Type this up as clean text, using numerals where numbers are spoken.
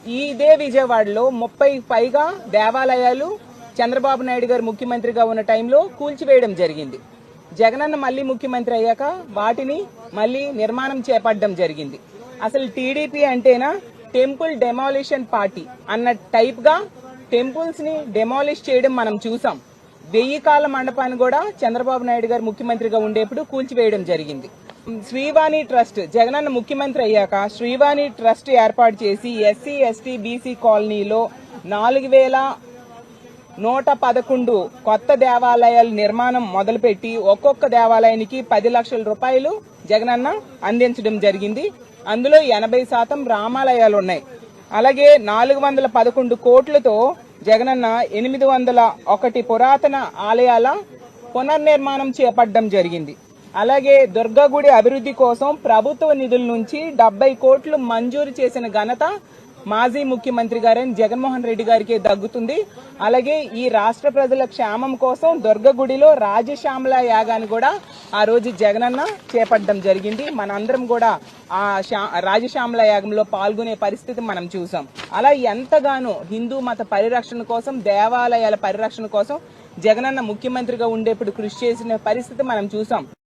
ఇదే విజయవాడలో 30 పైగా దేవాలయాలు చంద్రబాబు నాయుడు గారు ముఖ్యమంత్రిగా ఉన్న టైంలో కూల్చివేయడం జరిగింది. జగనన్న మళ్ళీ ముఖ్యమంత్రి అయ్యాక వాటిని మళ్ళీ నిర్మాణం చేపట్టడం జరిగింది. అసలు టీడీపీ అంటేనా టెంపుల్ డెమాలిషన్ పార్టీ అన్న టైప్ గా టెంపుల్స్ ని డెమాలిష్ చేయడం మనం చూసాం. 1000 కాళ్ళ మండపాన్ని కూడా చంద్రబాబు నాయుడు గారు ముఖ్యమంత్రిగా ఉండేప్పుడు కూల్చివేయడం జరిగింది. శ్రీవాణి ట్రస్ట్ జగనన్న ముఖ్యమంత్రి అయ్యాక శ్రీవాణి ట్రస్ట్ ఏర్పాటు చేసి ఎస్సీ ఎస్టీ బీసీ కాలనీలో 4111 కొత్త దేవాలయాల నిర్మాణం మొదలుపెట్టి ఒక్కొక్క దేవాలయానికి 10 లక్షల రూపాయలు జగనన్న అందించడం జరిగింది. అందులో 80% రామాలయాలు ఉన్నాయి. అలాగే 411 కోట్లతో జగనన్న 801 పురాతన ఆలయాల పునర్నిర్మాణం చేపట్టడం జరిగింది. అలాగే దుర్గగుడి అభివృద్ధి కోసం ప్రభుత్వ నిధుల నుంచి 70 కోట్లు మంజూరు చేసిన ఘనత మాజీ ముఖ్యమంత్రి గారైన జగన్మోహన్ రెడ్డి గారికి దక్కుతుంది. అలాగే ఈ రాష్ట్ర ప్రజల క్షేమం కోసం దుర్గగుడిలో రాజశ్యామల యాగాన్ని కూడా ఆ రోజు జగనన్న చేపట్టడం జరిగింది. మనందరం కూడా ఆ రాజశ్యామల యాగంలో పాల్గొనే పరిస్థితి మనం చూసాం. అలా ఎంతగానో హిందూ మత పరిరక్షణ కోసం, దేవాలయాల పరిరక్షణ కోసం జగనన్న ముఖ్యమంత్రిగా ఉండేప్పుడు కృషి చేసిన పరిస్థితి మనం చూసాం.